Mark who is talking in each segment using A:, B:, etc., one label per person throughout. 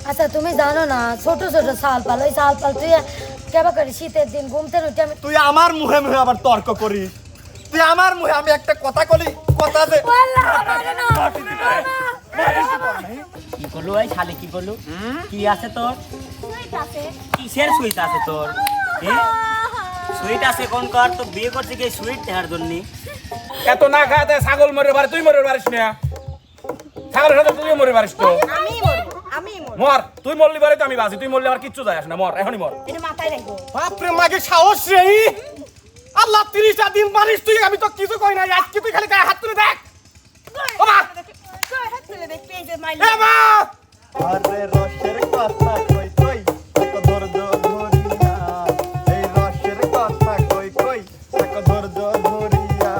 A: আচ্ছা তুমি জানো না ছোট ছোট শাল পাল ওই শাল পাল তুই কেবা করি শীতের দিন ঘুমতে উঠে আমি
B: তুই আমার মুখে মুখে আবার তর্ক করিস তুই আমার মুখে আমি একটা কথা কলি কথা দে
C: কি করলু ভাই শালি কি করলু কি আছে তোর কিসের সুইট আছে তোর সুইট আছে কোন কর তো বিয়ে করছে কি সুইট দেওয়ার জন্য
D: এত না খাতে ছাগল মরে বাড়ি তুই মরে পারিস না ছাগলের সাথে তুই মরে পারিস তো
E: আমি
D: মর তুই মরলি বাড়ি তো আমি বাঁচি তুই মরলি আমার কিচ্ছু যায় আসে না মর এখনই মর
E: এটা মাথায় রাখবো
B: বাপরে মাগে সাহস রে আল্লাহ 30টা দিন মারিস তুই আমি তো কিছু কই নাই আজকে তুই খালি গায়ে হাত তুলে দেখ ও মা
E: হাত তুলে দেখতে এই যে মাইল
B: এ মা আরে রসের কথা কই কই এক ধৈর্য ধরিয়া এই রসের কথা কই কই এক ধৈর্য ধরিয়া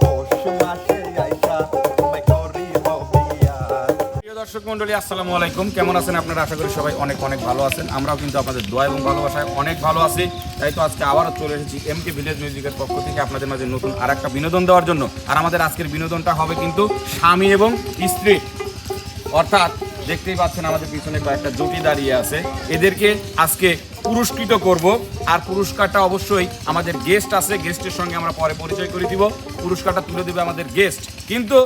B: পৌষ মাসে আইসা তোমায় করি হবিয়া।
D: প্রিয় দর্শক মণ্ডলী আসসালামু আলাইকুম, কেমন আছেন আপনারা? আশা করি সবাই অনেক অনেক ভালো আছেন। আমরাও কিন্তু আপনাদের দোয়া এবং ভালোবাসায় অনেক ভালো আছি। তাই তো আজকে আবারও চলে এসেছি এমকে ভিলেজ মিউজিকের পক্ষ থেকে আপনাদের মাঝে নতুন আর একটা বিনোদন দেওয়ার জন্য। আর আমাদের আজকের বিনোদনটা হবে কিন্তু স্বামী এবং স্ত্রী, অর্থাৎ দেখতেই পাচ্ছেন আমাদের পিছনে কয়েকটা জুটি দাঁড়িয়ে আছে। এদেরকে আজকে পুরস্কৃত করব। আর পুরস্কারটা অবশ্যই আমাদের গেস্ট আছে, গেস্টের সঙ্গে আমরা পরে পরিচয় করে দিব। পুরস্কারটা তুলে দেবে আমাদের গেস্ট, কিন্তু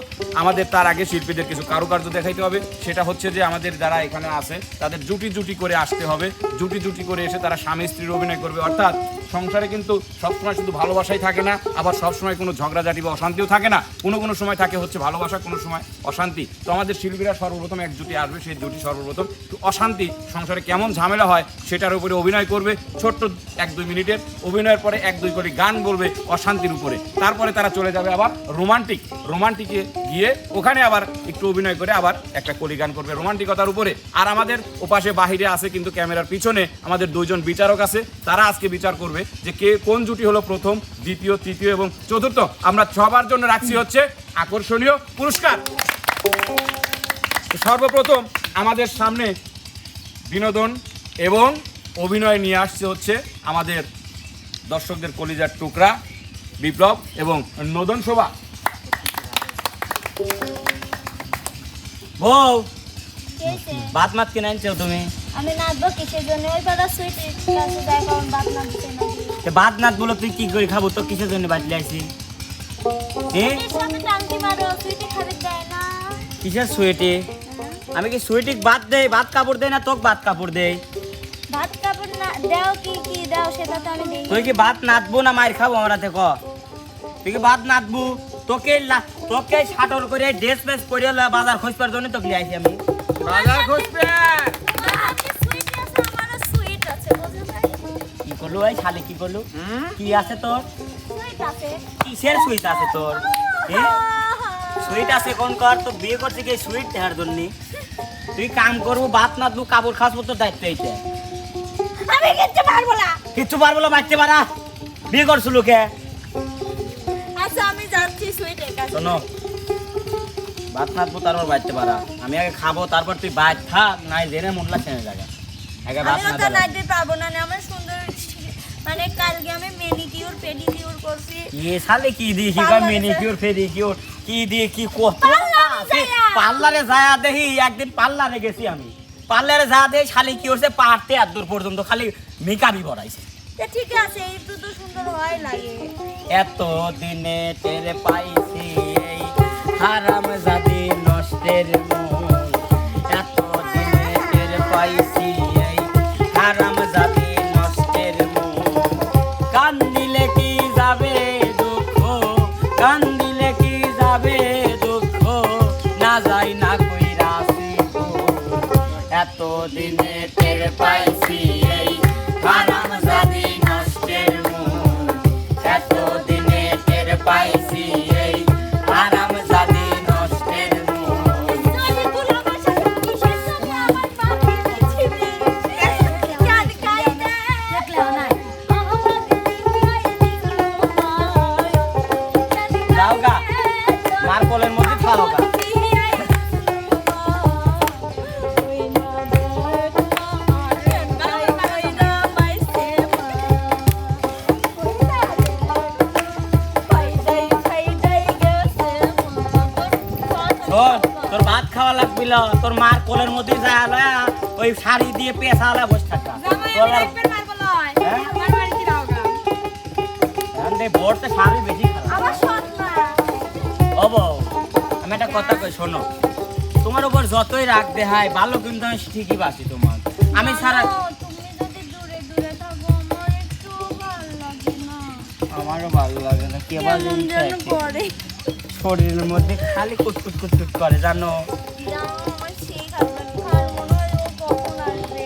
D: আমাদের তার আগে শিল্পীদের কিছু কারুকার্য দেখাইতে হবে। সেটা হচ্ছে যে আমাদের যারা এখানে আছে তাদের জুটি জুটি করে আসতে হবে। জুটি জুটি করে এসে তারা স্বামী স্ত্রীর অভিনয় করবে। অর্থাৎ সংসারে কিন্তু সবসময় শুধু ভালোবাসাই থাকে না, আবার সবসময় কোনো ঝগড়াঝাটি বা অশান্তিও থাকে না। কোনো সময় থাকে হচ্ছে ভালোবাসা, কোনো সময় অশান্তি। তো আমাদের শিল্পীরা সর্বপ্রথম এক জুটি আসবে, সেই জুটি সর্বপ্রথম অশান্তি সংসারে কেমন ঝামেলা হয় সেটার উপরে অভিনয় করবে। ছোট্ট 1-2 মিনিটের অভিনয়ের পরে 1-2 করে গান বলবে অশান্তির উপরে। তারপরে তারা চলে যাবে আবার রোমান্টিকে গিয়ে ওখানে আবার একটু অভিনয় করে আবার একটা কলি গান করবে রোমান্টিকতার উপরে। আর আমাদের ওপাশে বাহিরে আছে কিন্তু ক্যামেরার পিছনে আমাদের 2জন বিচারক আছে। তারা আজকে বিচার করবে যে কে কোন জুটি হলো প্রথম, দ্বিতীয়, তৃতীয় এবং চতুর্থ। আমরা সবার জন্য রাখছি হচ্ছে আকর্ষণীয় পুরস্কার। সর্বপ্রথম আমাদের সামনে বিনোদন এবং অভিনয় নিয়ে আসছে হচ্ছে আমাদের দর্শকদের কলিজার টুকরা বিপ্লব এবং নদন শোভা।
C: বউ বাত মাত কেন আনছো তুমি?
F: আমি নাচবো কিসের জন্য? ওই পাড়া সুইটের কাছে যাই কারণ বাদ নাচতে না
C: বাত নাচ বলো তুই কি করে খাবো? তো কিসের জন্য বাতলে আইছি?
F: সাথে টাঙ্কি মারো সুইটে খাবে দেয় না।
C: কিসের সুইটে? আমি কি সুইটে বাত দেই? বাত কাপড় দেই না তোকে বাত কাপড় দেই?
F: ভাত কাপড় না দাও কি দাও সেটা তো আমি দেই।
C: তুই কি বাত নাচবো না মার খাবো? আমরা থেকে তুই কি বাত নাচবো? তোকে শাটল করে ড্রেস ফ্রেস পরে বাজার খোঁজবার জন্য তোকে লিয়ে আইছি আমি।
D: বাজার খুঁজবে
F: আমি সুইট আছে, আমারও সুইট আছে বুঝছো না?
C: কি করলু ভাই শালি কি করলু? কি আছে তোর?
F: সুইট আছে।
C: কিসের সুইট আছে তোর? সুইট আছে কোন কর তো বিয়ে করছে কি সুইট দেওয়ার জন্য? তুই কাম করবো, বাত নাচবো, কাপড় খাসবো, তোর দায়িত্ব এইটা।
F: আমি কিচ্ছু পারবো না।
C: কিচ্ছু পারবো না, মারতে পারা বিয়ে করছো লোকে।
F: আচ্ছা আমি যাচ্ছি সুইটের কাছে।
C: শোনো, ভাত নাচবো তারপর বাড়তে পারা। আমি আগে খাবো, তারপর তুই বাইর থাক, নাই জেনে মনলা চেনে জায়গা আগে ভাত
F: আমি
C: না
F: তো নাচতে পারবো না, আমার সুন্দর মানে কালকে আমি ম্যানিকিউর পেডিকিউর করছি।
C: এ শালে কি দিয়ে কি কয় ম্যানিকিউর ফেডিকিউর কি দিয়ে কি কত পার্লারে যায় দেখি। একদিন পার্লারে গেছি আমি, পার্লারে যা দেখি শালি কি হচ্ছে পারতে এত দূর পর্যন্ত খালি মেকআপই বড়াইছে।
F: ঠিক আছে একটু তো সুন্দর হয় লাগে।
C: এত দিনে টেরে পাইছি এই হারাম জাদি নষ্টের মন। এত দিনে টেরে পাইছি এই হারাম জাদি নষ্টের মন। কান দিলে কি যাবে দুঃখ, কান দিলে কি যাবে দুঃখ, না যাই না কইরাছি এত দিনে টেরে পাইছি এই হারাম জাদি নষ্টের মন। এত দিনে টের পাইছি এই হারাম জাদি নষ্টের মন। যাও গা, মার কোলের মধ্যে খাও গা। তোর ভাত খাওয়া লাগবিল, তোর মার কোলের মধ্যে যায় ওই শাড়ি দিয়ে পেছালা বসে থাকা
E: জামাই আমি
C: গলার
E: দেখবেন মারবো লয়
C: হ্যাঁ?
E: আমার বাড়িতে দাও গা
C: আন্দে ভোরতে শাড়ি বেশি খারাপ
F: আমার সৎ না
C: ও বউ আমি একটা কথা কই শোনো তোমার উপর যতই রাগ দেখায় ভালো কিন্তু আমি ঠিকই বাসি তোমার আমি সারা
F: তুমি যদি দূরে দূরে থাকো আমার একটু ভালো লাগে না
C: আমারও ভালো লাগে না কেবল
F: কেমন যেন করে
C: শরীরের মধ্যে খালি কুটকুট কুটকুট করে জানো
F: জানো আমার সেই হাজবেন্ড খার মনে হয় ও কখন আসবে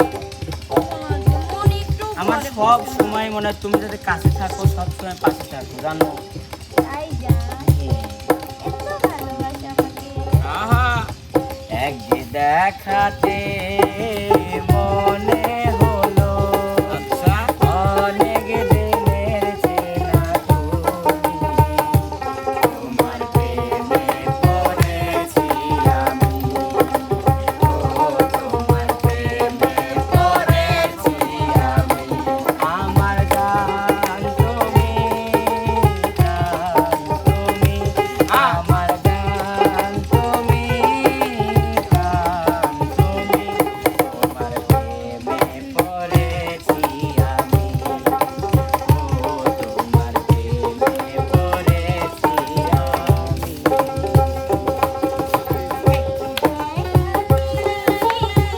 F: কখন আসবে মন একটু
C: আমার
F: করে
C: সব সময় মনে হয় তুমি যদি কাছে থাকো সব সময় পাশে থাকো জানো
F: তাই যা এত ভালোবাসা আমাকে
C: আহা এক যে দেখাতে মনে হলো আচ্ছা অনেক দিনের চেনা তুমি তোমার প্রেমে পড়েছি আমি ও তোমার প্রেমে পড়েছি আমি আমার গান তুমি আমার গান তুমি তোমার প্রেমে পড়েছি আমি ও তোমার প্রেমে পড়েছি আমি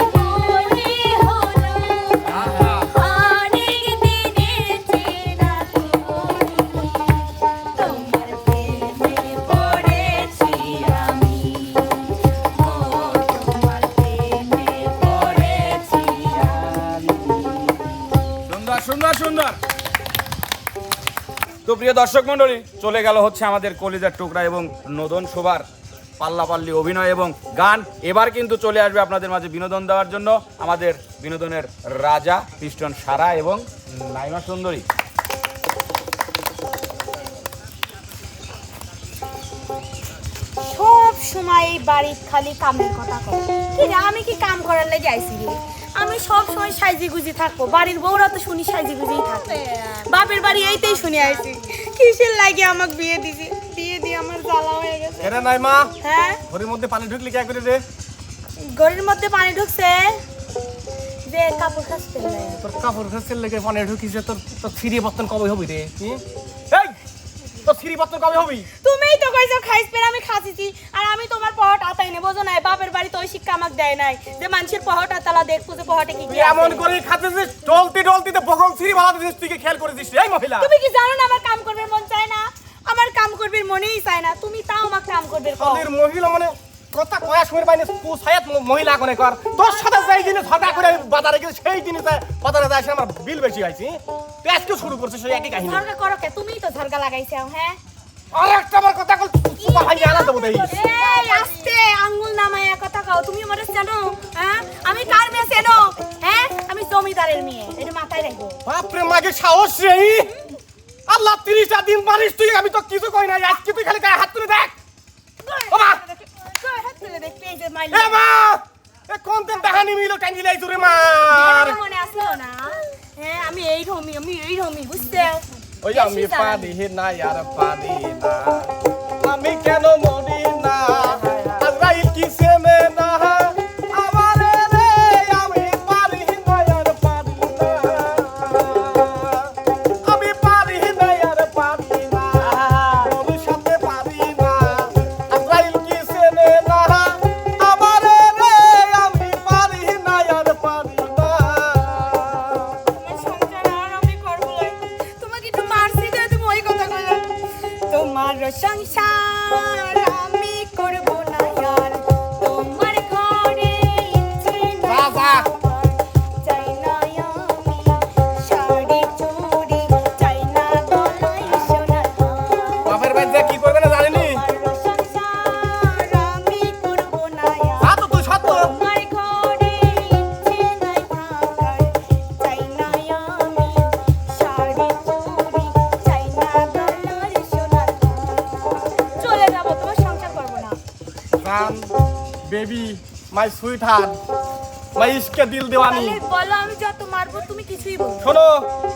F: মনে হলো অনেক দিনের চেনা তুমি তোমার প্রেমে পড়েছি আমি ও তোমার প্রেমে পড়েছি আমি
D: সুন্দর সুন্দর সুন্দর। তো প্রিয় দর্শক মণ্ডলী, চলে গেল হচ্ছে আমাদের কলিজার টুকরা এবং নদন শোভার পাল্লাপাল্লি অভিনয় এবং গান। এবার কিন্তু চলে আসবে আপনাদের মাঝে বিনোদন দেওয়ার জন্য আমাদের বিনোদনের রাজা পিস্টন সারা এবং নাইমা সুন্দরী।
E: সব সময় এই বাড়ির খালি কামের কথা কয় কি রে আমি কি কাম করার লেগে আইছি রে আমি সব সময় সাইজি গুজি থাকবো বাড়ির বউরা তো শুনি সাইজি গুজিই থাকে বাপের বাড়ি এইতেই শুনে আইছি কিসের লাগে আমাকে বিয়ে দিছি বিয়ে দিয়ে আমার জ্বালা হয়ে গেছে
B: এরা নাই মা
E: হ্যাঁ
B: ঘরের মধ্যে পানি ঢুকলি কে করে রে
E: ঘরের মধ্যে পানি ঢুকছে যে কাপড় কাচতে লাগে
B: তোর কাপড় ঘাসের লেগে পানি ঢুকিছে তোর তোর ছিঁড়ি বর্তন কবে হবি রে এই তোর ছিঁড়ি বর্তন কবে হবি
E: তুমিই তো কইছো খাইছ পের আমি খাচ্ছি আর আমি তোমার পহট আতাই নে বোঝো নাই বাপের বাড়ি তো ওই শিক্ষা আমাকে দেয় নাই যে মানুষের পহট আতালা দেখবো যে পহটে কি কি
B: তুই এমন করে খাচ্ছিস ডলতি ডলতিতে বকল ছিঁড়ি বালা দিছিস তুই কি খেয়াল করেছিস এই মহিলা
E: তুমি কি জানো না আমার কাম করবে মন চায় না আমার কাম করবে মনেই চায় না তুমি তাও আমার কাম করবে কও
B: তোদের মহিলা মানে কথা কয়া সময় বাইনে কুসায়াত মহিলা কোনে কর তোর সাথে যেই জিনিস ঝগড়া করে আমি বাজারে গেছি সেই জিনিস বাজারে যাই আমার বিল বেশি আইছি তুই আজকে শুরু করছিস সেই একই কাহিনী
E: ঝরগা করো কে তুমিই তো ঝরগা লাগাইছো হ্যাঁ
B: আর একটা আমার কথা কল সুপা ভাই আনা দেবো দেই
E: এই আস্তে আঙ্গুল নামায়া কথা কও তুমি আমারে জানো হ্যাঁ আমি কার মেয়ে চেনো হ্যাঁ আমি জমিদারের মেয়ে এটা মাথায় রাখো
B: বাপ রে মাগে সাহস রে আল্লাহ 30টা দিন মারিস তুই আমি তো কিছু কই না আজকে তুই খালি গায়ে হাত তুলে দেখ ও মা
E: হাত তুলে দেখ পেজে মাইল
B: এ মা এ কোন দিন দেখানি মিলো টাঙ্গি লাই তুই মার
E: মনে আসলো না হ্যাঁ আমি এই রমি বুঝতে
B: ওই আমি পারি না यार পারি না আমি কেন মরি না আজরাইল কিসে মে না আমারে রে আমি পারি না यार পারি না আমি পারি না यार পারি না ওর সাথে পারি না আজরাইল কিসে মে না আমারে রে আমি পারি না यार পারি না
E: সংসার আর আমি করব না তোমাকে একটু মারছি যে তুমি ওই কথা কইলা তোমার সংসার আমি করব না यार তোমার ঘরে ইচ্ছে না চাই না আমি শাড়ি চুড়ি চাই না গলায় সোনা
B: বাপের বাড়িতে কি করবে না জানিনি
E: তোমার সংসার আমি করব না यार
B: সাত তুই সাত
E: তোমার ঘরে ইচ্ছে নাই থাকার চাই না আমি শাড়ি চুড়ি চাই না গলার সোনার চলে যাব তোমার সংসার করব না
B: জান বেবি মাই সুইট হার্ট মাই ইসকে দিল দেওয়ানি
E: তাহলে বলো আমি যত মারবো তুমি কিছুই বলো
B: শোনো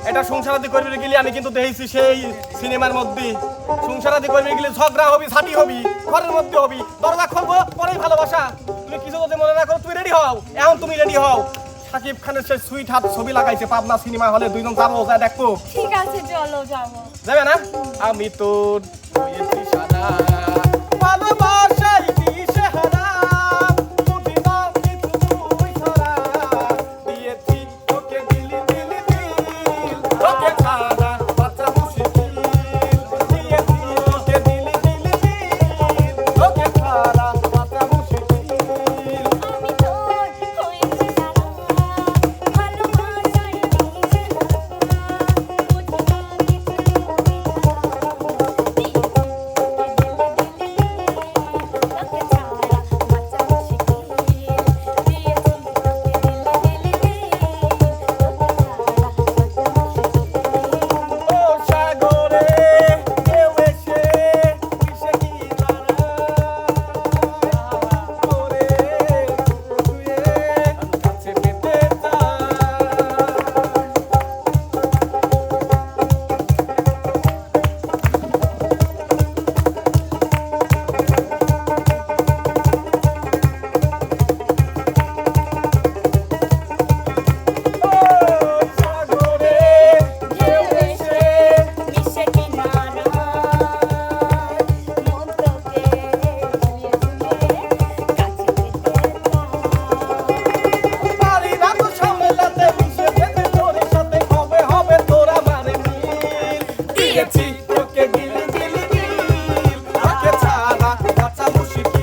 B: এটা সংসারাদি করবে গেলে আমি কিন্তু দেখেছি সেই সিনেমার মধ্যে সংসারাদি করবে গেলে ঝগড়া হবি ছাটি হবি ঘরের মধ্যে হবি দরজা খুলবো পরেই ভালোবাসা তুমি কিছু যদি মনে না করো তুই রেডি হও এখন তুমি রেডি হও সাকিব খানের সেই সুইট হার্ট ছবি লাগাইছে পাবনা সিনেমা হলে, দুইজন যাবো, যা দেখবো।
F: ঠিক আছে চলো যাবো।
B: যাবে না? আমি তোর হয়েছি সাদা, ভালোবাসাই দিশেহারা, বুঝি না কিছু তুই ছাড়া, দিয়েছি তোকে দিলি দিলি দিল, তোকে ছাড়া বাঁচা মুশকিল, দিয়েছি তোকে দিলি দিলি দিল, তোকে ছাড়া বাঁচা মুশকিল।
F: আমি তোর হয়েছি সারা, ভালোবাসায় দিশেহারা, বুঝি না কিছু তুই
B: ও সাগরে কেউ এসে কিসে কি তারা করে শুয়ে কাছে পেতে চায়। সাগরে কেউ এসে
F: মিশে কিনারা মন তোকে ধুয়ে ধুয়ে কাছে পেতে
B: পারি না তো সামলাতে, মিশে যেতে তোর সাথে হবে হবে তোর আমার মিল, দিয়েছি তোকে দিলি দিলি দিল, তোকে ছাড়া বাঁচা মুশকিল,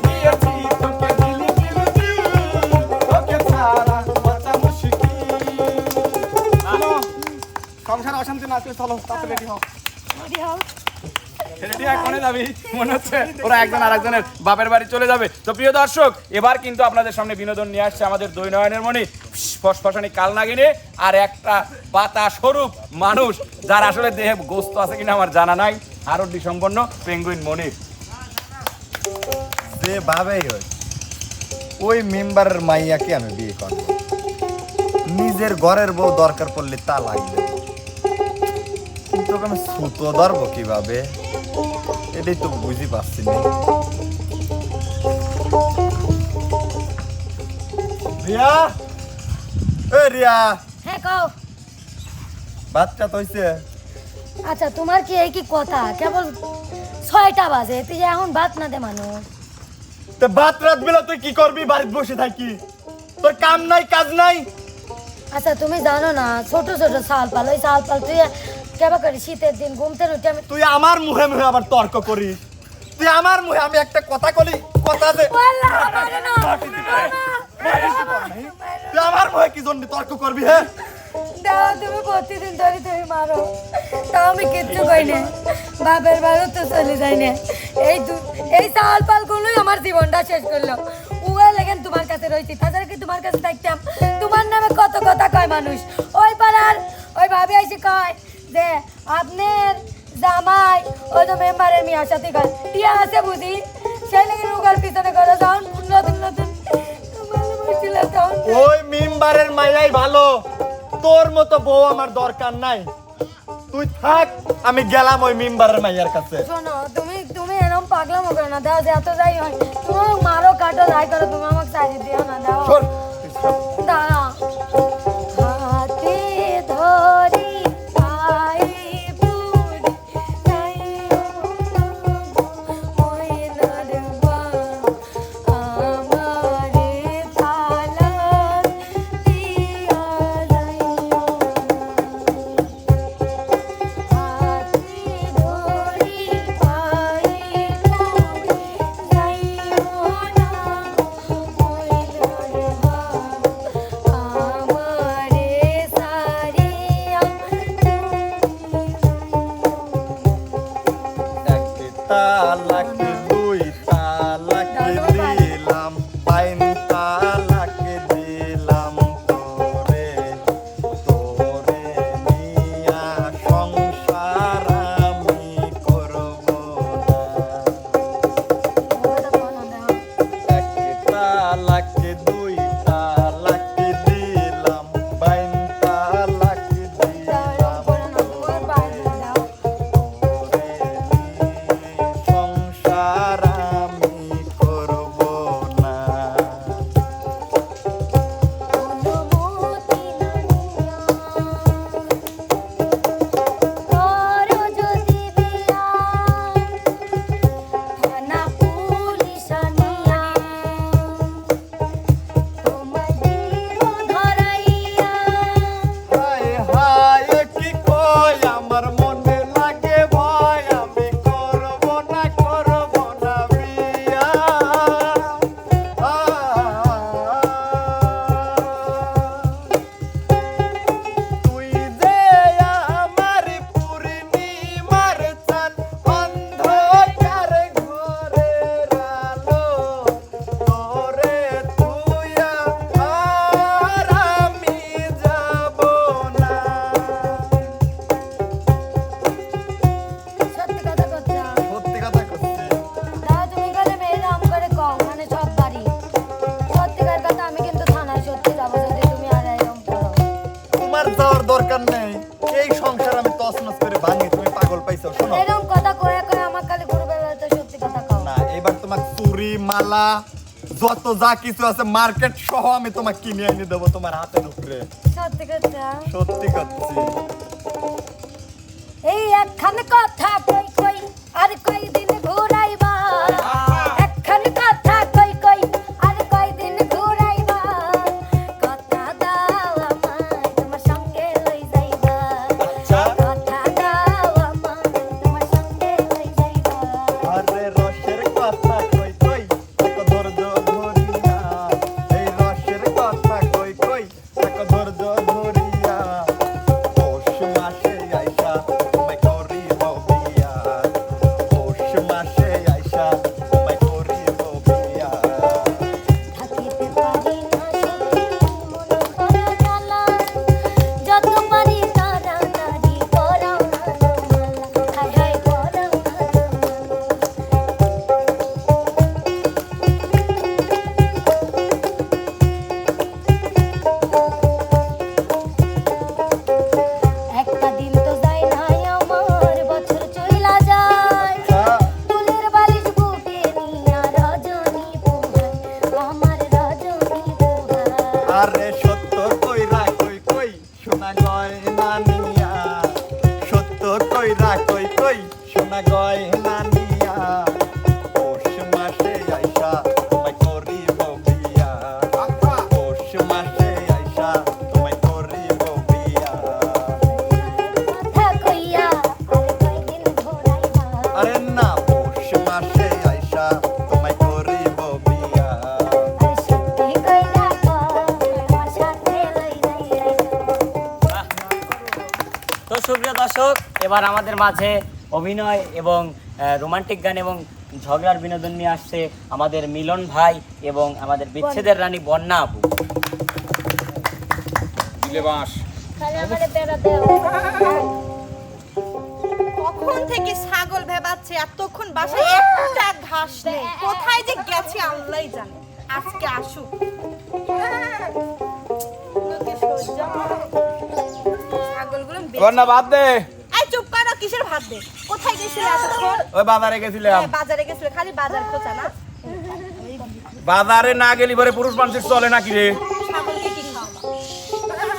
B: দিয়েছি তোকে দিলি দিলি দিল, তোকে ছাড়া বাঁচা মুশকিল। সংসার অশান্তি না করে চলো, তাতে রেডি হও।
D: রেডি এখনই যাবি মনে হচ্ছে ওরা একজন আরেকজনের বাপের বাড়ি চলে যাবে। তো প্রিয় দর্শক, এবার কিন্তু আপনাদের সামনে বিনোদন নিয়ে আসছে আমাদের দুই নয়নের মণি ফসফসানি কালনাগিনী আর একটা পাতা স্বরূপ মানুষ, যার আসলে দেহে গোস্ত আছে কিনা আমার জানা নাই, আরোডি সম্পন্ন পেঙ্গুইন মনির।
B: যে ভাবেই হয় ওই মেম্বারের মাইয়াকে আমি বিয়ে করব, নিজের ঘরের বউ দরকার পড়লে তা লাগবে, কিন্তু ওকে আমি সুতো ধরবো কিভাবে, এটাই তো বুঝি পাচ্ছি না। রিয়া, এ রিয়া,
A: হ্যাঁ কও।
B: বাচ্চা তো হইছে?
A: আচ্ছা তোমার কি এই কি কথা, কেবল 6টা বাজে, তুই যে এখন ভাত না দে মানুষ।
B: তো বাত রাত বেলা তুই কি করবি, বাড়িতে বসে থাকি, তোর কাম নাই কাজ নাই?
A: আচ্ছা তুমি জানো না ছোট ছোট শাল পাল, ওই শাল পাল তুই কেবা করি শীতের দিন ঘুমতে উঠে আমি
B: তুই আমার মুখে মুখে আবার তর্ক করিস, তুই আমার মুখে, আমি একটা কথা কলি, কথা দে,
A: আল্লাহ, মারো না,
B: তুই আমার মুখে কি জন্য তর্ক করবি? হ্যাঁ
A: দাও তুমি প্রতিদিন ধরে তুমি মারো, তাও আমি কিচ্ছু কই না, বাপের বাড়িও তো চলে যাই না, এই শাল পাল গুলোই আমার জীবনটা শেষ করলো, উয়া লেগেন তোমার কাছে রয়েছি, তাছাড়া কি তোমার কাছে থাকতাম? তোমার নামে কত কথা কয় মানুষ, ওই পাড়ার ওই ভাবি এসে কয় যে আপনার জামাই ওই তো মেম্বারের মেয়ের সাথে কয় টিয়া আছে বুঝি, সেই লেগে রোগার পিছনে করে যাও নতুন নতুন ভালোবাসছিল তখন।
B: ওই মেম্বারের মাইয়াই ভালো, তোর মতো বউ আমার দরকার নাই, তুই থাক, আমি গেলাম ওই মেম্বারের মাইয়ার কাছে।
A: শোনো তুমি এরকম পাগলামো করো না, দাও যে এত যাই হয় তুমি মারো কাটো যাই করো, তুমি আমাকে সাইড দিও না, দাও
B: শোন,
A: দাঁড়া হাতে ধরি পায়ে পুরি যাইও ওই নরবা আমারে থালা দিয়া যাইও হাতে ধরি পায়ে পুরি যাইও না ওই নরবা
B: মালা যত যা কিছু আছে মার্কেট সহ আমি তোমাকে কিনে এনে দেবো তোমার হাতের উপরে।
A: সত্যি কথা
B: সত্যি করছি।
A: এই একখান কথা কই কই আর কয়দিন ঘুরাইবা একখান কথা কই কই আর কয়দিন ঘুরাইবা কথা দাও আমায় তোমার সঙ্গে লই যাইবা
B: আচ্ছা
A: কথা দাও আমায় তোমার সঙ্গে লই যাইবা
B: আরে রসের কথা কই কই এক ধৈর্য ধরিয়া এই রসের কথা কই কই এক ধৈর্য ধরিয়া পৌষ মাসে আইসা তোমায় করিব বিয়া পৌষ মাসে আইসা তোমায় করিব বিয়া
A: থাকিতে পারি না সত্যি মন করা জ্বালা যত পারি তাড়াতাড়ি করাও না তোমালা হায় হায় করাও না তোমালা একটা দিন তো যায় না আমার বছর চইলা যায় তুলের বালিশ বুকে নিয়া রজনী পোহায় আমার রজনী পোহায়
B: আরে সত্য কইরা কই কই সোনা গয়না নিয়া সত্য কইরা কই কই সোনা গয়না নিয়া পৌষ মাসে আইসা তোমায় করিব বিয়া পৌষ মাসে আইসা তোমায় করিব বিয়া
A: কথা কইয়া আর কয়দিন ঘোরাইবা
B: আরে না পৌষ মাসে আইসা তোমায় করিব বিয়া
A: আর সত্যি কইরা আমার সাথে লই যাইবা
C: তো সুপ্রিয় দর্শক, এবার আমাদের মাঝে অভিনয় এবং রোমান্টিক গান এবং ঝগড়ার বিনোদন নিয়ে আসছে আমাদের মিলন ভাই এবং আমাদের বিচ্ছেদের রানী বন্যা আপু।
D: দিলে বাঁশ।
A: খালি আমারে বেড়া দাও
E: কখন থেকে ছাগল ভেবাচ্ছে এতক্ষণ বাসায় একটা ঘাস নেই কোথায় যে গেছে আল্লাহই জানে আজকে আসুক লোকে সহ্য হয়। ছাগলগুলো
D: বন্যা বাদ দে,
E: এই চুপ করো কিসের ভাত দে কোথায় গেছিলে এতক্ষণ
D: ওই বাজারে গেছিলাম।
E: বাজারে গেছিলে খালি বাজার খোঁচা না
D: বাজারে না গেলি পরে পুরুষ মানুষের চলে নাকি রে?
E: ছাগলকে কি খাওয়া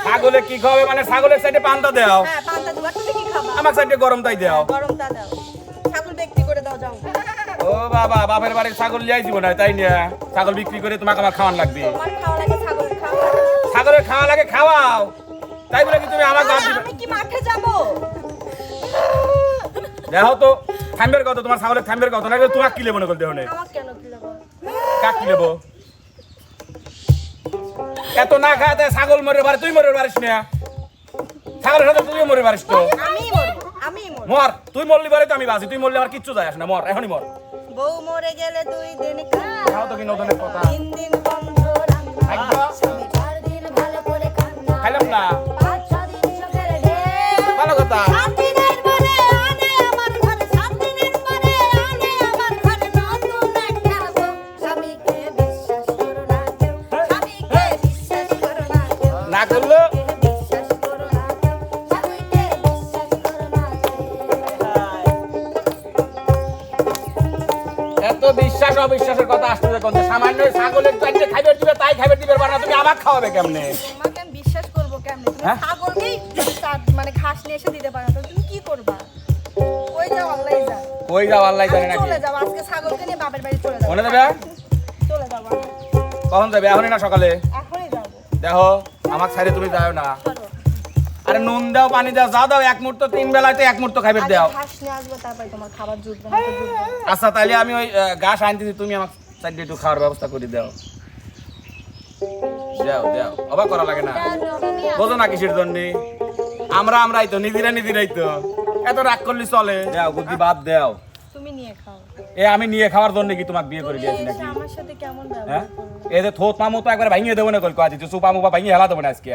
D: ছাগলে কি খাবে মানে ছাগলের সাইডে পান্তা দাও,
E: হ্যাঁ পান্তা দুবার তুমি কি খাবা
D: আমার সাইডে গরম তাই দাও।
E: গরমটা দাও ছাগল বিক্রি করে দাও যাও
D: ও বাবা, বাপের বাড়ির ছাগল লিয়াই দিব না তাই নিয়ে ছাগল বিক্রি করে তোমাকে আমার খাওয়ান লাগবে।
E: তোমার খাওয়া লাগে ছাগল খাওয়া
D: ছাগলের খাওয়া লাগে খাওয়াও, তাই বলে কি তুমি আমার গাছ দিবে?
E: আমি কি মাঠে যাব
D: দেখো তো থামবের কত, তোমার ছাগলের থামবের কত না, তোমার কি লেবো না করতে হনে
E: আমার কেন কি লাগবে
D: কাক কি লেবো? এত না খায় তাই ছাগল মরে পারে, তুই মরে পারিস না। ছাগলের সাথে তুইও মরে পারিস তো।
E: আমিই মরবো আমিই মরবো
D: মর, তুই মরলি পারে তো আমি বাঁচি, তুই মরলে আমার কিচ্ছু যায় আসে না। মর, এখনই মর।
E: বউ মরে গেলে 2 দিন
D: খাও তো কি নতুনের কথা।
E: 3 দিন বন্ধ রান্না
D: খাইছো?
A: স্বামী 4 দিন ভালো করে কান্না
D: খাইলাম না,
A: 5-6 দিন চোখের ঢেউ
D: ভালো কথা।
A: 7 দিনের পরে আনে আমার ঘরে 7 দিনের পরে আনে আমার ঘরে নতুন একটা বউ স্বামীকে বিশ্বাস করো না কেউ স্বামীকে বিশ্বাস করো না কেউ
D: না করলো
A: বিশ্বাস করো না কেউ স্বামীকে বিশ্বাস করো না
D: এত বিশ্বাস অবিশ্বাসের কথা আসতেছে কোন সামান্য ছাগলের চাইতে খাইবে দিবে তাই খাইবে দিবে বানা, তুমি আমাকে খাওয়াবে কেমনে?
E: তোমাকে আমি বিশ্বাস করবো কেমনে তুমি
D: হ্যাঁ?
E: ছাগলকেই মানে ঘাস নিয়ে এসে দিতে পারো না তো তুমি কি করবা কই যাও আল্লাহই জানে
D: কই যাও আল্লাহ জানে
E: আমি
D: নাকি।
E: চলে যাবো আজকে ছাগলকে নিয়ে বাপের বাড়ি চলে যাবো
D: মনে দেবে?
E: চলে যাবো
D: কখন যাবে? এখনই না সকালে?
E: এখনই যাবো
D: দেখো আমাকে ছাড়ে তুমি যাও না।
E: চলো
D: আরে নুন দাও, পানি দাও, যা দাও, এক মুহূর্ত 3 বেলায় তো এক মুহূর্ত খাইবে
E: আগে
D: দাও।
E: ঘাস নিয়ে আসবো তারপরে তোমার খাবার জুটবে না তো জুটবে না।
D: আচ্ছা তাইলে আমি ওই ঘাস আনতেছি, তুমি আমাকে সাইডে একটু খাওয়ার ব্যবস্থা করে দাও। দাও দাও, অবাক করা লাগে না, বোঝো না কিসের জন্য? আমরাই তো নিজেরাই তো এত রাগ করলি চলে? দাও বুদ্ধি বাদ দাও।
E: তুমি নিয়ে খাও
D: এ আমি নিয়ে খাওয়ার জন্য কি তোমাকে বিয়ে করে
E: তুমি
D: দিয়েছি
E: এসে
D: নাকি?
E: আমার সাথে কেমন
D: হ্যাঁ,
E: ব্যবহার করলে
D: এই যে থোত মামু তো একবার ভাঙিয়ে দেবো না কল কাজ দিচ্ছে, সুপা মুপা ভাঙিয়ে হেলা দেবো না আজকে।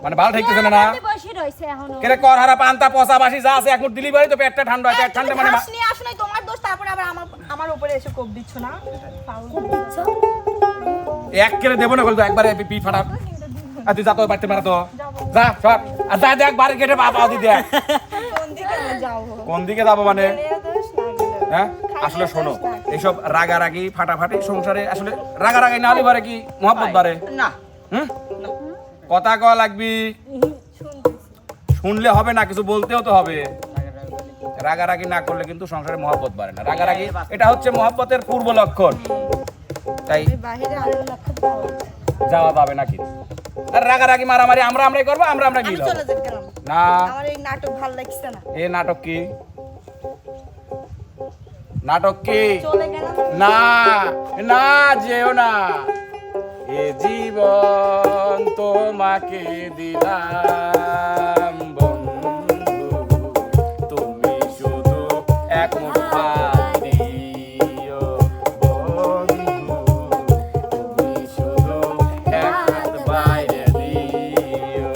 D: মানে ভালো ঠেকতেছে না না?
F: বসে রয়েছে এখনো
D: কেরে কর হারা পান্তা পচা বাসি যা আছে এক মুঠ দিলি বাড়ি তো পেটটা ঠান্ডা হয়, পেট ঠান্ডা মানে
E: ঘাস নিয়ে আসো নাই তোমার দোষ তারপরে আবার আমার উপরে এসে কোপ দিচ্ছ না ফাউল দিচ্ছ
D: এক কেড়ে দেবো না বলতো একবারে পি ফাটা। আর তুই যা তো বাড়তে মারা তো যা সর, আর যা দেখ বাড়ি কেটে পা পাও দি দেখ।
E: কোন দিকে যাও
D: কোন দিকে যাবো মানে?
E: গেলে দোষ না গেলে
D: হ্যাঁ
E: খাইলে
D: আসলে শোনো,
E: দোষ না।
D: এইসব রাগারাগি ফাটাফাটি সংসারে আসলে রাগারাগি না হলে পারে কি মহব্বত বাড়ে?
C: না
D: হুম? কথা কওয়া লাগবি, শুনলে হবে না, কিছু বলতেও তো হবে। রাগারাগি না করলে কিন্তু সংসারে মহব্বত বাড়ে না। রাগারাগি এটা হচ্ছে মহব্বতের পূর্ব লক্ষণ, তাই
E: বাহিরে আলো লক্ষ্য
D: যাওয়া যাবে না কিন্তু। আর রাগারাগি মারামারি আমরাই করবো, আমরা
E: আমি
D: গিয়ে
E: চলে যেতে গেলাম।
D: না।
E: আমার এই নাটক ভালো লাগছে না।
D: এ নাটক কি? নাটক কি?
E: চলে গেলাম।
D: না না, যেও না। এ জীবন তোমাকে দিলাম বন্ধু, তুমি শুধু এক মুঠ ভাত দিও বন্ধু, তুমি শুধু এক হাত বাইরে দিও।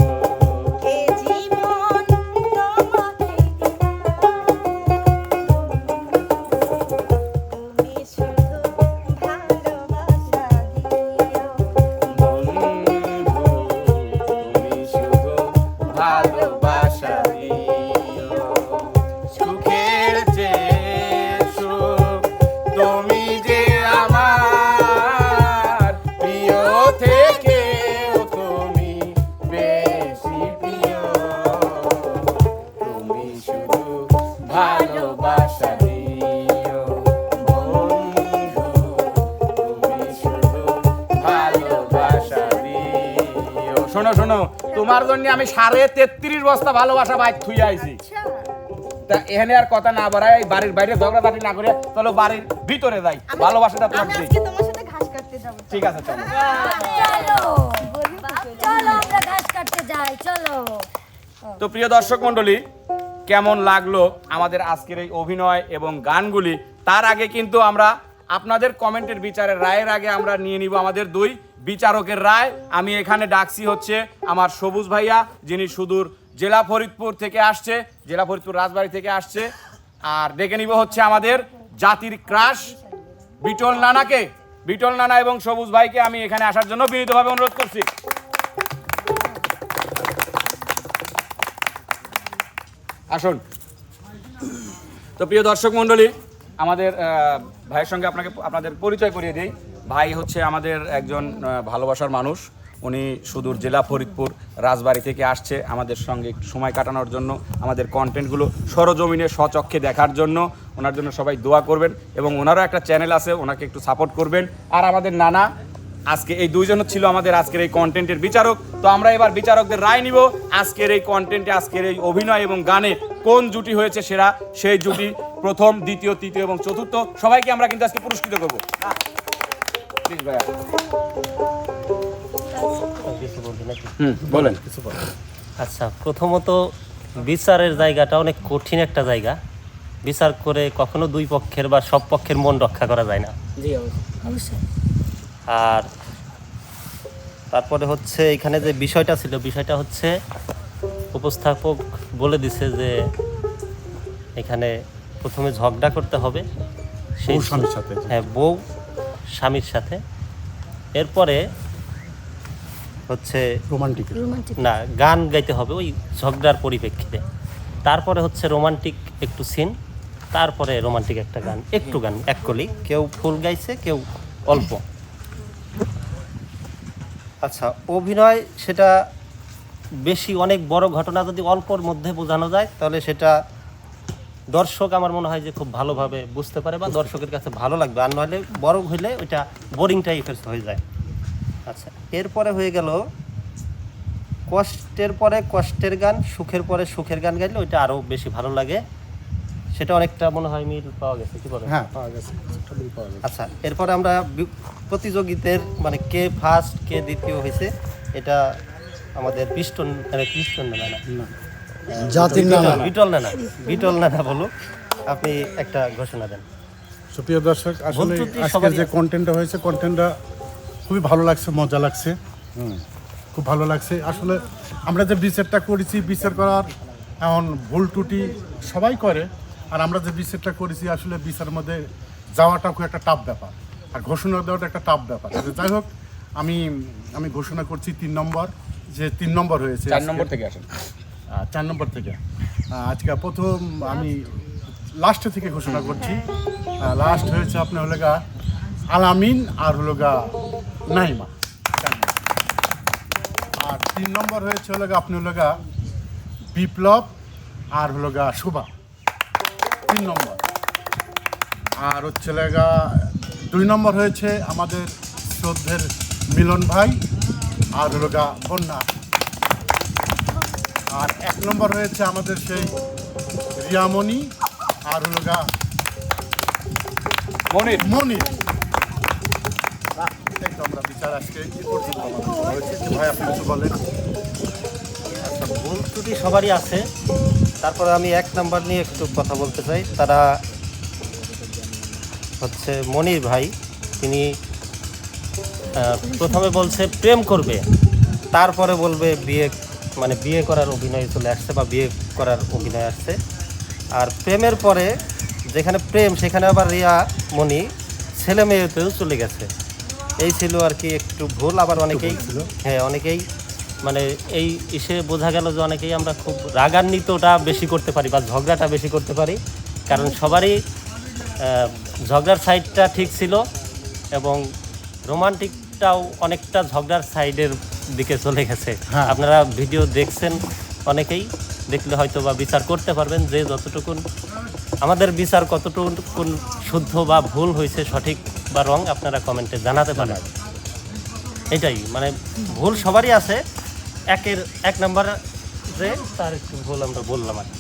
E: এ জীবন তোমাকে তুমি শুধু ভালোবাসা দিও।
D: বন্ধু, তুমি শুধু ভালোবাসা দিও। সুখের চেয়ে সুখ তুমি যে আমার প্রিয় থেকেও তুমি বেশি প্রিয়। তুমি শুধু ভালোবাসা দিও বন্ধু, তুমি শুধু ভালোবাসা দিও। শোনো শোনো, তোমার জন্য আমি 33.5 বস্তা ভালোবাসা বাইক থুই আইছি। তা এখানে আর কথা না বাড়ায়, এই বাড়ির বাইরে ঝগড়াঝাটি না করে চলো বাড়ির ভিতরে যাই, ভালোবাসাটা তোমার
E: আমি
D: দিই।
E: আজকে তোমার সাথে ঘাস কাটতে যাবো।
D: ঠিক আছে চলো।
A: চলো চলো আমরা ঘাস কাটতে যাই, চলো।
D: তো প্রিয় দর্শক মণ্ডলী, কেমন লাগলো আমাদের আজকের এই অভিনয় এবং গানগুলি? তার আগে কিন্তু আমরা আপনাদের কমেন্টের বিচারের রায়ের আগে আমরা নিয়ে নিব আমাদের দুই বিচারকের রায়। আমি এখানে ডাকছি হচ্ছে আমার সবুজ ভাইয়া, যিনি সুদূর জেলা ফরিদপুর থেকে আসছে, জেলা ফরিদপুর রাজবাড়ী থেকে আসছে। আর ডেকে নিব হচ্ছে আমাদের জাতির ক্রাশ বিটল নানাকে। বিটল নানা এবং সবুজ ভাইকে আমি এখানে আসার জন্য বিনীতভাবে অনুরোধ করছি। আসুন। তো প্রিয় দর্শক মণ্ডলী, আমাদের ভাইয়ের সঙ্গে আপনাদের পরিচয় করিয়ে দিই। ভাই হচ্ছে আমাদের একজন ভালোবাসার মানুষ। উনি সুদূর জেলা ফরিদপুর রাজবাড়ী থেকে আসছে আমাদের সঙ্গে একটু সময় কাটানোর জন্য, আমাদের কন্টেন্টগুলো সরজমিনে স্বচক্ষে দেখার জন্য। ওনার জন্য সবাই দোয়া করবেন এবং ওনারও একটা চ্যানেল আছে, ওনাকে একটু সাপোর্ট করবেন। আর আমাদের নানা, আজকে এই দুইজন ছিল আমাদের আজকের এই কন্টেন্টের বিচারক। তো আমরা এবার বিচারকদের রায় নিব আজকের এই কন্টেন্টে, আজকের এই অভিনয় এবং গানে কোন জুটি হয়েছে সেরা, সেই জুটি প্রথম, দ্বিতীয়, তৃতীয় এবং চতুর্থ সবাইকে আমরা কিন্তু আজকে পুরস্কৃত করব। প্লিজ ভাইয়া। বলেন।
G: আচ্ছা, প্রথমত বিচারের জায়গাটা অনেক কঠিন একটা জায়গা। বিচার করে কখনো দুই পক্ষের বা সব পক্ষের মন রক্ষা করা যায় না।
C: জি
A: অবশ্যই।
G: আর তারপরে হচ্ছে এখানে যে বিষয়টা ছিল, বিষয়টা হচ্ছে উপস্থাপক বলে দিছে যে এখানে প্রথমে ঝগড়া করতে হবে সেই
B: স্বামীর সাথে।
G: হ্যাঁ, বউ স্বামীর সাথে। এরপরে হচ্ছে
B: রোমান্টিক।
G: না, গান গাইতে হবে ওই ঝগড়ার পরিপ্রেক্ষিতে। তারপরে হচ্ছে রোমান্টিক একটু সিন, তারপরে রোমান্টিক একটা গান, একটু গান এক কলি, কেউ ফুল গাইছে কেউ অল্প। আচ্ছা, অভিনয় সেটা বেশি অনেক বড় ঘটনা যদি অল্পর মধ্যে বোঝানো যায় তাহলে সেটা দর্শক আমার মনে হয় যে খুব ভালোভাবে বুঝতে পারে বা দর্শকের কাছে ভালো লাগবে। আর নাহলে বড় হইলে ওইটা বোরিং টাইপের হয়ে যায়। আচ্ছা, এরপরে হয়ে গেল কষ্টের পরে কষ্টের গান, সুখের পরে সুখের গান গাইলে ওইটা আরও বেশি ভালো লাগে। সেটা অনেকটা মনে হয় মিল পাওয়া গেছে, কি বলেন?
B: হ্যাঁ, পাওয়া গেছে।
G: আচ্ছা, এরপরে আমরা প্রতিযোগিতার মানে কে ফার্স্ট কে দ্বিতীয় হয়েছে এটা আমাদের পিস্টন না
B: জাতির নানা।
G: বিটল নানা বলুক, আপনি একটা ঘোষণা দেন।
H: সুপ্রিয় দর্শক, আসলে
G: ভুল ত্রুটি
H: আজকে
G: সবারই
H: যে
G: আছে।
H: কন্টেন্টটা হয়েছে, কন্টেন্টটা খুবই ভালো লাগছে, মজা লাগছে। খুব ভালো লাগছে। আসলে আমরা যে বিচারটা করেছি, বিচার করার এখন ভুল ত্রুটি সবাই করে, আর আমরা যে বিচারটা করেছি আসলে বিচারের মধ্যে যাওয়াটা খুব একটা টাফ ব্যাপার, আর ঘোষণা দেওয়াটা একটা টাফ ব্যাপার। যাই হোক, আমি ঘোষণা করছি 3 নম্বর, যে 3 নম্বর হয়েছে।
D: 4 নম্বর থেকে আসেন।
H: 4 নম্বর থেকে আজকে প্রথম আমি লাস্টে থেকে ঘোষণা করছি। লাস্ট হয়েছে আপনার হলো গা আলামিন আর হলো গা নাইমা। আর 3 নম্বর হয়েছে হলো গা আপনি হলো গা বিপ্লব আর হলো গা শোভা 3 নম্বর। আর হচ্ছে গা 2 নম্বর হয়েছে আমাদের শ্রদ্ধের মিলন ভাই আর হলো গা বন্যা। আর 1 নম্বর হয়েছে আমাদের সেই রিয়ামণি আর হলো গা মনির। আমরা বিচার আজকে এই পর্যন্ত হয়েছে। ভাই আপনি কিছু বলেন।
G: আচ্ছা, ভুল ত্রুটি সবারই আছে, তারপরে আমি 1 নাম্বার নিয়ে একটু কথা বলতে চাই। তারা হচ্ছে মনির ভাই, তিনি প্রথমে বলছে প্রেম করবে, তারপরে বলবে বিয়ে করার অভিনয় চলে আসছে বা বিয়ে করার অভিনয় আসছে। আর প্রেমের পরে যেখানে প্রেম সেখানে আবার রিয়া মনি ছেলে মেয়েতেও চলে গেছে। এই ছিল আর কি একটু ভুল। আবার অনেকেই অনেকেই মানে এই ইসে বোঝা গেল যে অনেকেই আমরা খুব রাগান্বিতটা বেশি করতে পারি বা ঝগড়াটা বেশি করতে পারি, কারণ সবারই ঝগড়ার সাইডটা ঠিক ছিল এবং রোমান্টিকটাও অনেকটা ঝগড়ার সাইডের দিকে চলে গেছে। আপনারা ভিডিও দেখছেন, অনেকেই দেখলে হয়তো বা বিচার করতে পারবেন যে যতটুকুন আমাদের বিচার কতটুকুন শুদ্ধ বা ভুল হয়েছে, সঠিক বা রং, আপনারা কমেন্টে জানাতে পারেন। এটাই মানে ভুল সবারই আছে, 1 নম্বরে তার একটু ভুল আমরা বললাম আর কি।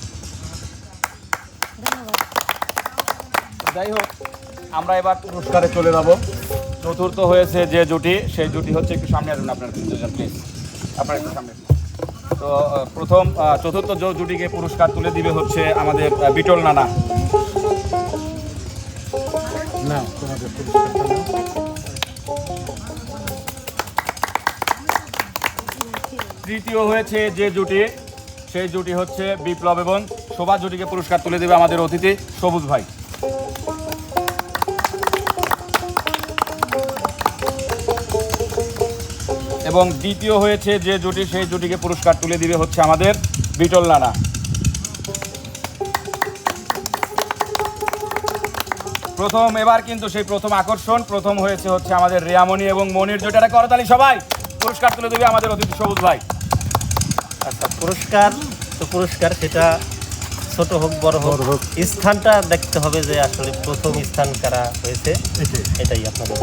D: যাই হোক, আমরা এবার পুরস্কারে চলে যাব। চতুর্থ হয়েছে যে জুটি, সেই জুটি হচ্ছে, একটু সামনে আসুন আপনার দুজন প্লিজ, আপনার একটু সামনে। তো প্রথম চতুর্থ জুটিকে পুরস্কার তুলে দিবে হচ্ছে আমাদের বিটল নানা।
H: না তোমাদের পুরস্কারটা নাও।
D: তৃতীয় হয়েছে যে জুটি, সেই জুটি হচ্ছে বিপ্লব এবং শোভা। জুটিকে পুরস্কার তুলে দেবে আমাদের অতিথি সবুজ ভাই। এবং দ্বিতীয় হয়েছে যে জুটি, সেই জুটিকে পুরস্কার তুলে দিবে হচ্ছে আমাদের বিটল নানা। এবার কিন্তু সেই প্রথম আকর্ষণ, প্রথম হয়েছে হচ্ছে আমাদের রিয়ামণি এবং মনির জুটিটা। করতালি সবাই, পুরস্কার তুলে দেবে আমাদের অতিথি সবুজ ভাই।
G: আচ্ছা, পুরস্কার সেটা ছোট হোক বড় হোক, স্থানটা দেখতে হবে যে আসলে প্রথম স্থান কারা হয়েছে, এটাই আপনাদের।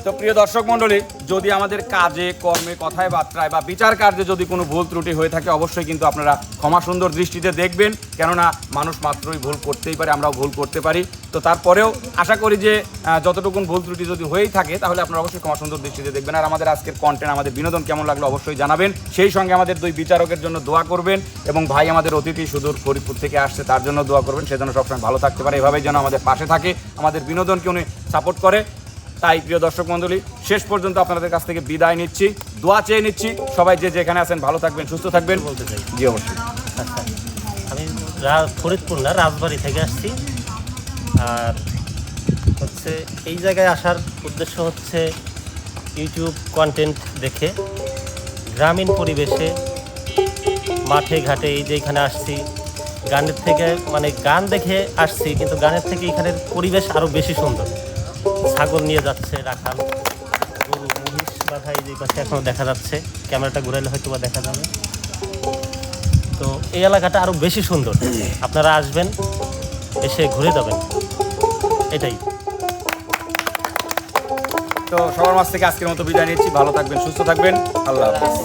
D: তো প্রিয় দর্শক মণ্ডলী, যদি আমাদের কাজে কর্মে কথায় বার্তায় বা বিচার কার্যে যদি কোনো ভুল ত্রুটি হয়ে থাকে, অবশ্যই কিন্তু আপনারা ক্ষমা সুন্দর দৃষ্টিতে দেখবেন, কেননা মানুষ মাত্রই ভুল করতেই পারে, আমরাও ভুল করতে পারি। তো তারপরেও আশা করি যে যতটুকুন ভুল ত্রুটি যদি হয়েই থাকে, তাহলে আপনারা অবশ্যই ক্ষমা সুন্দর দৃষ্টিতে দেখবেন। আর আমাদের আজকের কন্টেন্ট, আমাদের বিনোদন কেমন লাগলো অবশ্যই জানাবেন। সেই সঙ্গে আমাদের 2 বিচারকের জন্য দোয়া করবেন, এবং ভাই আমাদের অতিথি সুদূর ফরিদপুর থেকে আসছে, তার জন্য দোয়া করবেন, সে যেন সবসময় ভালো থাকতে পারে, এভাবেই যেন আমাদের পাশে থাকে, আমাদের বিনোদনকে উনি সাপোর্ট করে। তাই প্রিয় দর্শক মণ্ডলী, শেষ পর্যন্ত আপনাদের কাছ থেকে বিদায় নিচ্ছি, দোয়া চেয়ে নিচ্ছি। সবাই যে যেখানে আছেন ভালো থাকবেন, সুস্থ থাকবেন।
G: বলতে চাই,
D: জি অবশ্যই।
G: আচ্ছা, আমি ফরিদপুর না, রাজবাড়ি থেকে আসছি। আর হচ্ছে এই জায়গায় আসার উদ্দেশ্য হচ্ছে ইউটিউব কন্টেন্ট দেখে গ্রামীণ পরিবেশে মাঠে ঘাটে এই যে এখানে আসছি, গানের থেকে মানে গান দেখে আসছি, কিন্তু গানের থেকে এখানের পরিবেশ আরও বেশি সুন্দর। ছাগল নিয়ে যাচ্ছে রাখাল, গরু মহিষ বাঁধা এই যে পাশে এখনও দেখা যাচ্ছে, ক্যামেরাটা ঘুরাইলে হয়তো বা দেখা যাবে। তো এই এলাকাটা আরও বেশি সুন্দর, আপনারা আসবেন, এসে ঘুরে যাবেন, এটাই।
D: তো সবার মাঝ থেকে আজকের মতো বিদায় নিচ্ছি, ভালো থাকবেন, সুস্থ থাকবেন, আল্লাহ হাফেজ।